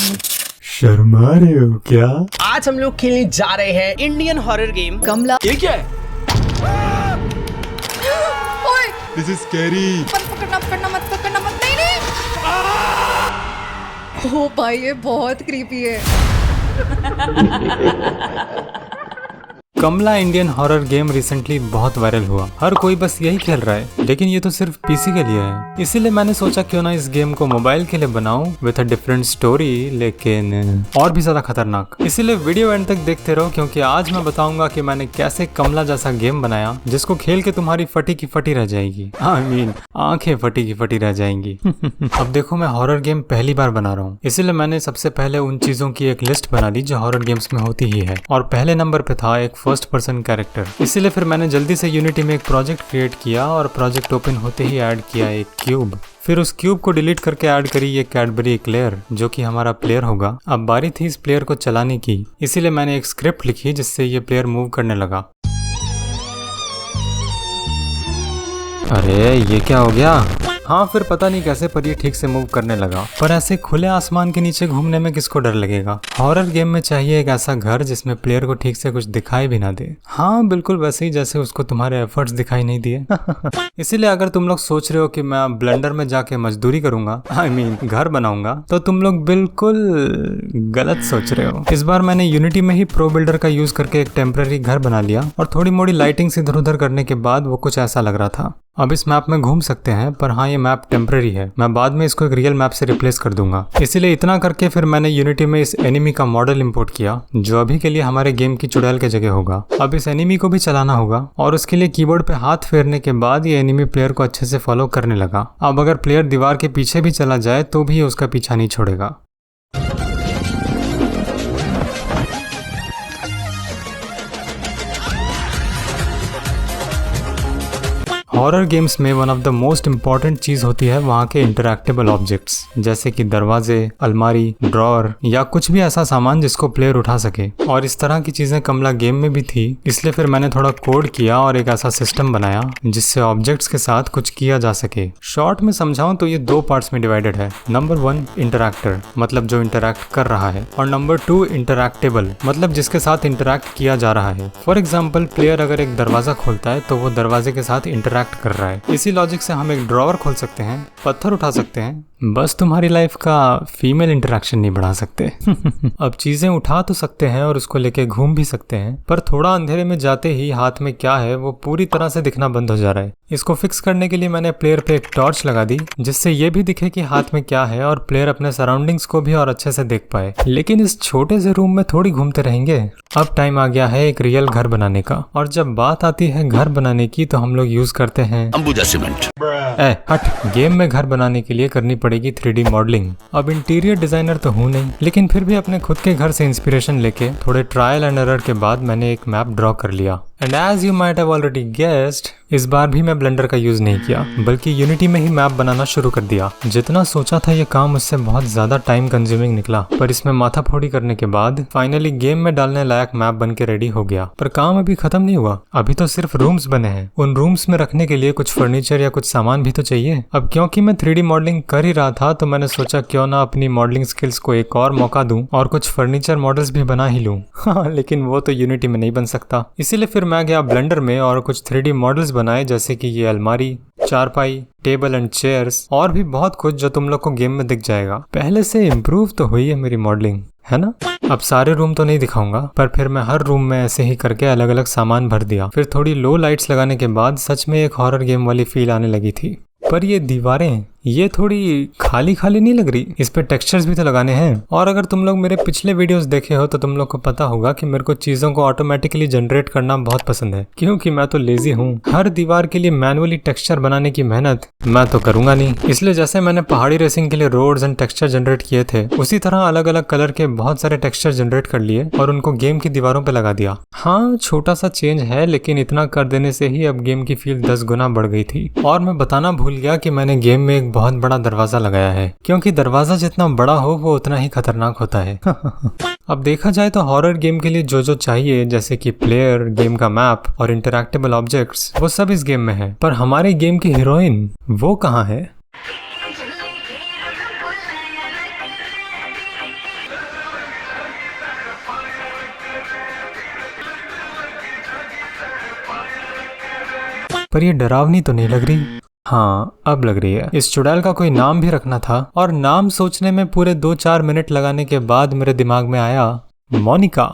शर्मा रहे हो क्या? आज हम लोग खेलने जा रहे हैं इंडियन हॉरर गेम कमला। ये क्या है? ओए दिस इज स्कैरी। मत पकड़ना मत नहीं। ओ भाई ये बहुत क्रीपी है। कमला इंडियन हॉरर गेम रिसेंटली बहुत वायरल हुआ। हर कोई बस यही खेल रहा है, लेकिन ये तो सिर्फ पीसी के लिए है। इसीलिए मैंने सोचा क्यों ना इस गेम को मोबाइल के लिए बनाऊं विद अ डिफरेंट स्टोरी, लेकिन और भी ज्यादा खतरनाक। इसीलिए वीडियो एंड तक देखते रहो, क्योंकि आज मैं बताऊंगा कि मैंने कैसे कमला जैसा गेम बनाया जिसको खेल के तुम्हारी फटी की फटी रह जाएगी। आई मीन आंखें फटी की फटी रह जाएंगी। अब देखो, मैं हॉरर गेम पहली बार बना रहा हूँ, इसीलिए मैंने सबसे पहले उन चीजों की एक लिस्ट बना ली जो हॉरर गेम्स में होती ही है, और पहले नंबर पे था एक फर्स्ट पर्सन कैरेक्टर। इसीलिए फिर मैंने जल्दी से यूनिटी में एक प्रोजेक्ट क्रिएट किया और प्रोजेक्ट ओपन होते ही ऐड किया एक क्यूब। फिर उस क्यूब को डिलीट करके ऐड करी ये कैडबरी एक्लेयर, जो कि हमारा प्लेयर होगा। अब बारी थी इस प्लेयर को चलाने की, इसीलिए मैंने एक स्क्रिप्ट लिखी जिससे ये प्लेयर मूव करने लगा। अरे ये क्या हो गया? हाँ, फिर पता नहीं कैसे पर ये ठीक से मूव करने लगा। पर ऐसे खुले आसमान के नीचे घूमने में किसको डर लगेगा? हॉरर गेम में चाहिए एक ऐसा घर जिसमें प्लेयर को ठीक से कुछ दिखाई भी ना दे। हाँ, बिल्कुल वैसे ही जैसे उसको तुम्हारे एफर्ट्स दिखाई नहीं दिए। इसीलिए अगर तुम लोग सोच रहे हो कि मैं ब्लेंडर में जाके मजदूरी करूंगा, आई मीन घर बनाऊंगा, तो तुम लोग बिल्कुल गलत सोच रहे हो। इस बार मैंने यूनिटी में ही प्रो बिल्डर का यूज करके एक टेम्पररी घर बना लिया, और थोड़ी मोड़ी लाइटिंग्स इधर उधर करने के बाद वो कुछ ऐसा लग रहा था। अब इस मैप में घूम सकते हैं, पर हाँ ये मैप टेम्पररी है। मैं बाद में इसको एक रियल मैप से रिप्लेस कर दूंगा। इसीलिए इतना करके फिर मैंने यूनिटी में इस एनिमी का मॉडल इंपोर्ट किया, जो अभी के लिए हमारे गेम की चुड़ैल के जगह होगा। अब इस एनिमी को भी चलाना होगा, और उसके लिए कीबोर्ड पे हाथ फेरने के बाद ये एनिमी प्लेयर को अच्छे से फॉलो करने लगा। अब अगर प्लेयर दीवार के पीछे भी चला जाए तो भी उसका पीछा नहीं छोड़ेगा। हॉरर गेम्स में one of the most important चीज होती है वहाँ के इंटरैक्टेबल ऑब्जेक्ट्स, जैसे कि दरवाजे, अलमारी, ड्रॉअर या कुछ भी ऐसा सामान जिसको प्लेयर उठा सके। और इस तरह की चीजें कमला गेम में भी थी, इसलिए फिर मैंने थोड़ा कोड किया और एक ऐसा सिस्टम बनाया जिससे ऑब्जेक्ट्स के साथ कुछ किया जा सके। शॉर्ट में समझाऊं तो ये दो पार्ट्स में डिवाइडेड है। नंबर 1 इंटरैक्टर, मतलब जो इंटरैक्ट कर रहा है, और नंबर 2 इंटरैक्टेबल, मतलब जिसके साथ इंटरैक्ट किया जा रहा है। फॉर एग्जाम्पल, प्लेयर अगर एक दरवाजा खोलता है तो वो दरवाजे के साथ इंटरैक्ट कर रहा है। इसी लॉजिक से हम एक ड्रॉवर खोल सकते हैं, पत्थर उठा सकते हैं, बस तुम्हारी लाइफ का फीमेल इंटरेक्शन नहीं बढ़ा सकते। अब चीजें उठा तो सकते हैं और उसको लेके घूम भी सकते हैं, पर थोड़ा अंधेरे में जाते ही हाथ में क्या है वो पूरी तरह से दिखना बंद हो जा रहा है। इसको फिक्स करने के लिए मैंने प्लेयर पे एक टॉर्च लगा दी, जिससे ये भी दिखे कि हाथ में क्या है, और प्लेयर अपने सराउंडिंग्स को भी और अच्छे से देख पाए। लेकिन इस छोटे से रूम में थोड़ी घूमते रहेंगे। अब टाइम आ गया है एक रियल घर बनाने का, और जब बात आती है घर बनाने की तो हम लोग यूज करते हैं अंबुजा सीमेंट। गेम में घर बनाने के लिए करनी पड़ेगी 3D मॉडलिंग। अब इंटीरियर डिजाइनर तो हूँ नहीं, लेकिन फिर भी अपने खुद के घर से इंस्पिरेशन लेके थोड़े ट्रायल एंड एरर के बाद मैंने एक मैप ड्रॉ कर लिया। And as you might have already guessed, इस बार भी मैं ब्लेंडर का यूज नहीं किया, बल्कि यूनिटी में ही मैप बनाना शुरू कर दिया। जितना सोचा था ये काम उससे बहुत ज्यादा टाइम कंज्यूमिंग निकला, पर इसमें माथाफोड़ी करने के बाद फाइनली गेम में डालने लायक मैप बन के रेडी हो गया। पर काम अभी खत्म नहीं हुआ, अभी तो सिर्फ रूम्स बने हैं। उन रूम्स में रखने के लिए कुछ फर्नीचर या कुछ सामान भी तो चाहिए। अब क्योंकि मैं 3D मॉडलिंग कर ही रहा था, तो मैंने सोचा क्यों ना अपनी मॉडलिंग स्किल्स को एक और मौका दूं और कुछ फर्नीचर मॉडल्स भी बना ही लूं। हाँ, लेकिन वो तो यूनिटी में नहीं बन सकता। इसीलिए फिर मैं गया ब्लेंडर में और कुछ 3D मॉडल्स बनाए, जैसे कि ये अलमारी, चारपाई, टेबल एंड चेयर्स, और भी बहुत कुछ जो तुम लोग को गेम में दिख जाएगा। पहले से इम्प्रूव तो हुई है मेरी मॉडलिंग, है ना? अब सारे रूम तो नहीं दिखाऊंगा, पर फिर मैं हर रूम में ऐसे ही करके अलग अलग सामान भर दिया। फिर थोड़ी लो लाइट्स लगाने के बाद सच में एक हॉरर गेम वाली फील आने लगी थी। पर ये दीवारें ये थोड़ी खाली खाली नहीं लग रही, इस पे टेक्सचर्स भी तो लगाने हैं। और अगर तुम लोग मेरे पिछले वीडियोस देखे हो तो तुम लोग को पता होगा कि मेरे को चीजों को ऑटोमेटिकली जनरेट करना बहुत पसंद है, क्योंकि मैं तो लेजी हूँ। हर दीवार के लिए मैनुअली टेक्सचर बनाने की मेहनत मैं तो करूंगा नहीं। इसलिए जैसे मैंने पहाड़ी रेसिंग के लिए रोड्स एंड टेक्सचर जनरेट किए थे, उसी तरह अलग अलग कलर के बहुत सारे टेक्सचर जनरेट कर लिए और उनको गेम की दीवारों पे लगा दिया। हाँ, छोटा सा चेंज है, लेकिन इतना कर देने से ही अब गेम की फील 10 गुना बढ़ गई थी। और मैं बताना भूल गया कि मैंने गेम में एक बहुत बड़ा दरवाजा लगाया है, क्योंकि दरवाजा जितना बड़ा हो वो उतना ही खतरनाक होता है। अब देखा जाए तो हॉरर गेम के लिए जो जो चाहिए, जैसे कि प्लेयर, गेम का मैप और इंटरैक्टेबल ऑब्जेक्ट्स, वो सब इस गेम में है। पर हमारे गेम की हीरोइन वो कहाँ है? पर ये डरावनी तो नहीं लग रही। हाँ अब लग रही है। इस चुड़ैल का कोई नाम भी रखना था और नाम सोचने में पूरे 2-4 मिनट लगाने के बाद मेरे दिमाग में आया मोनिका।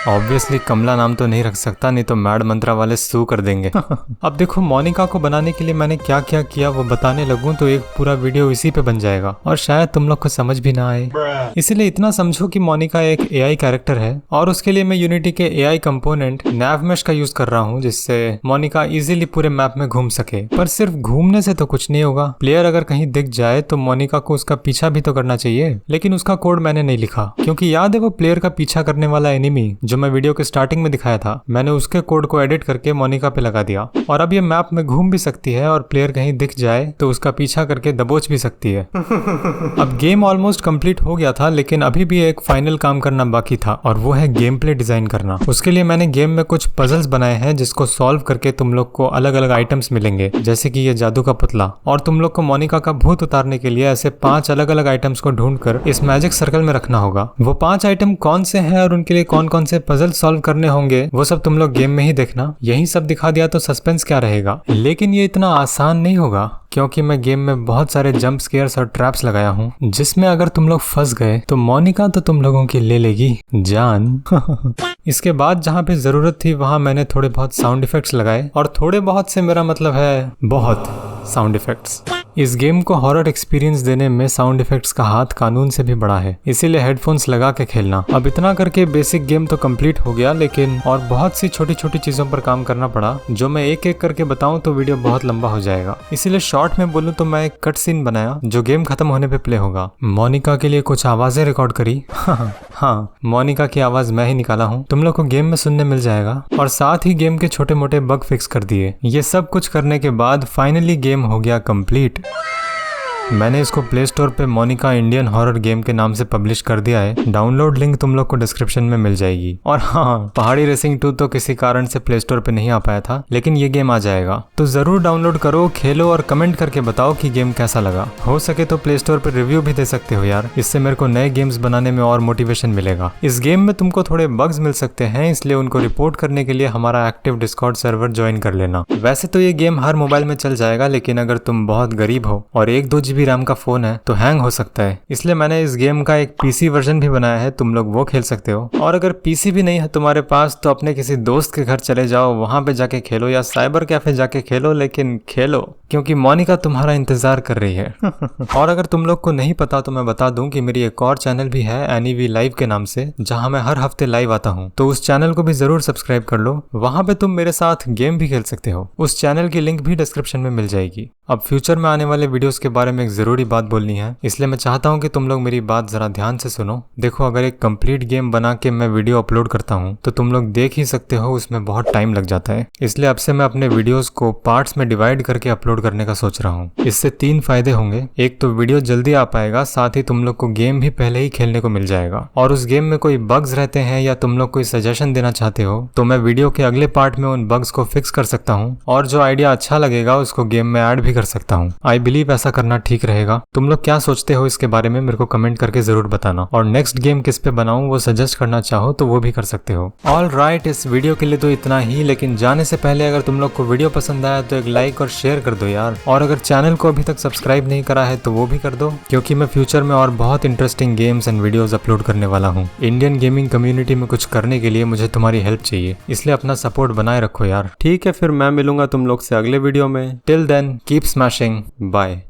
ऑब्वियसली कमला नाम तो नहीं रख सकता, नहीं तो मैड मंत्रा वाले सू कर देंगे। अब देखो मोनिका को बनाने के लिए मैंने क्या क्या किया वो बताने लगूं तो एक पूरा वीडियो इसी पे बन जाएगा और शायद तुम लोग को समझ भी ना आए। इसीलिए इतना समझो कि मोनिका एक एआई कैरेक्टर है और उसके लिए मैं यूनिटी के एआई कंपोनेंट नैवमेश का यूज कर रहा हूँ, जिससे मोनिका इजीली पूरे मैप में घूम सके। पर सिर्फ घूमने से तो कुछ नहीं होगा। प्लेयर अगर कहीं दिख जाए तो मोनिका को उसका पीछा भी तो करना चाहिए, लेकिन उसका कोड मैंने नहीं लिखा क्योंकि याद है वो प्लेयर का पीछा करने वाला एनिमी जो मैं वीडियो के स्टार्टिंग में दिखाया था, मैंने उसके कोड को एडिट करके मोनिका पे लगा दिया और अब ये मैप में घूम भी सकती है और प्लेयर कहीं दिख जाए तो उसका पीछा करके दबोच भी सकती है। अब गेम ऑलमोस्ट कंप्लीट हो गया था, लेकिन अभी भी एक फाइनल काम करना बाकी था और वो है गेम प्ले डिजाइन करना। उसके लिए मैंने गेम में कुछ पजल्स बनाए हैं जिसको सॉल्व करके तुम लोग को अलग अलग आइटम्स मिलेंगे, जैसे कि ये जादू का पुतला, और तुम लोग को मोनिका का भूत उतारने के लिए ऐसे 5 अलग अलग आइटम्स को ढूंढकर इस मैजिक सर्कल में रखना होगा। वो 5 आइटम कौन से हैं और उनके लिए कौन कौन से पजल सॉल्व करने होंगे वो सब तुम लोग गेम में ही देखना। यही सब दिखा दिया तो सस्पेंस क्या रहेगा। लेकिन ये इतना आसान नहीं होगा क्योंकि मैं गेम में बहुत सारे जंप स्केयर्स और ट्रैप्स लगाया हूँ, जिसमें अगर तुम लोग फंस गए तो मोनिका तो तुम लोगों की ले लेगी जान। इसके बाद जहाँ पे जरूरत थी वहाँ मैंने थोड़े बहुत साउंड इफेक्ट्स लगाए, और थोड़े बहुत से मेरा मतलब है बहुत साउंड इफेक्ट्स। इस गेम को हॉरर एक्सपीरियंस देने में साउंड इफेक्ट्स का हाथ कानून से भी बड़ा है, इसीलिए हेडफोन्स लगा के खेलना। अब इतना करके बेसिक गेम तो कंप्लीट हो गया, लेकिन और बहुत सी छोटी छोटी चीजों पर काम करना पड़ा जो मैं एक एक करके बताऊं तो वीडियो बहुत लंबा हो जाएगा। इसीलिए शॉर्ट में बोलूं तो मैं एक कट सीन बनाया जो गेम खत्म होने पे प्ले होगा। मोनिका के लिए कुछ आवाजें रिकॉर्ड करी। हाँ, मोनिका की आवाज मैं ही निकाला हूँ, तुम लोग को गेम में सुनने मिल जाएगा, और साथ ही गेम के छोटे मोटे बग फिक्स कर दिए। ये सब कुछ करने के बाद फाइनली गेम हो गया कंप्लीट। मैंने इसको प्ले स्टोर पे मोनिका इंडियन हॉरर गेम के नाम से पब्लिश कर दिया है। डाउनलोड लिंक तुम लोग को डिस्क्रिप्शन में मिल जाएगी। और हाँ, पहाड़ी रेसिंग 2 तो किसी कारण से प्ले स्टोर पे नहीं आ पाया था, लेकिन ये गेम आ जाएगा, तो जरूर डाउनलोड करो, खेलो और कमेंट करके बताओ कि गेम कैसा लगा। हो सके तो प्ले स्टोर पर रिव्यू भी दे सकते हो यार, इससे मेरे को नए गेम्स बनाने में और मोटिवेशन मिलेगा। इस गेम में तुमको थोड़े बग्स मिल सकते हैं, इसलिए उनको रिपोर्ट करने के लिए हमारा एक्टिव डिस्कॉर्ड सर्वर ज्वाइन कर लेना। वैसे तो ये गेम हर मोबाइल में चल जाएगा, लेकिन अगर तुम बहुत गरीब हो और 1-2 GB रैम का फोन है तो हैंग हो सकता है, इसलिए मैंने इस गेम का एक पीसी वर्जन भी बनाया है, तुम लोग वो खेल सकते हो। और अगर पीसी भी नहीं है तुम्हारे पास तो अपने किसी दोस्त के घर चले जाओ, वहां पे जाके खेलो या साइबर कैफे जाके खेलो, लेकिन खेलो क्योंकि मोनिका तुम्हारा इंतजार कर रही है। और अगर तुम लोग को नहीं पता तो मैं बता दूं कि मेरी एक और चैनल भी है एनीवी लाइव के नाम से, जहां मैं हर हफ्ते लाइव आता हूं, तो उस चैनल को भी जरूर सब्सक्राइब कर लो। वहां पे तुम मेरे साथ गेम भी खेल सकते हो। उस चैनल की लिंक भी डिस्क्रिप्शन में मिल जाएगी। अब फ्यूचर में आने वाले वीडियोस के बारे में एक जरूरी बात बोलनी है, इसलिए मैं चाहता हूं कि तुम लोग मेरी बात जरा ध्यान से सुनो। देखो, अगर एक कंप्लीट गेम बना के मैं वीडियो अपलोड करता हूं तो तुम लोग देख ही सकते हो उसमें बहुत टाइम लग जाता है, इसलिए अब से मैं अपने वीडियोस को पार्ट्स में डिवाइड करके अपलोड करने का सोच रहा हूँ। इससे 3 फायदे होंगे। एक तो वीडियो जल्दी आ पाएगा, साथ ही तुम लोग को गेम भी पहले ही खेलने को मिल जाएगा, और उस गेम में कोई बग्स रहते हैं या तुम लोग कोई सजेशन देना चाहते हो तो मैं वीडियो के अगले पार्ट में उन बग्स को फिक्स कर सकता हूँ, और जो आइडिया अच्छा लगेगा उसको गेम में ऐड भी कर सकता हूँ। आई बिलीव ऐसा करना ठीक रहेगा। तुम लोग क्या सोचते हो इसके बारे में मेरे को कमेंट करके जरूर बताना, और नेक्स्ट गेम किस पे बनाऊं वो सजेस्ट करना चाहो तो वो भी कर सकते हो। ऑल राइट, इस वीडियो के लिए तो इतना ही, लेकिन जाने से पहले अगर तुम लोग को वीडियो पसंद आया तो एक लाइक और शेयर कर दो यार, और अगर चैनल को अभी तक सब्सक्राइब नहीं करा है तो वो भी कर दो, क्योंकि मैं फ्यूचर में और बहुत interesting games and videos upload करने वाला हूँ। इंडियन गेमिंग कम्युनिटी में कुछ करने के लिए मुझे तुम्हारी हेल्प चाहिए, इसलिए अपना सपोर्ट बनाए रखो यार। ठीक है, फिर मैं मिलूंगा तुम लोग से अगले वीडियो में। Till then keep smashing, bye.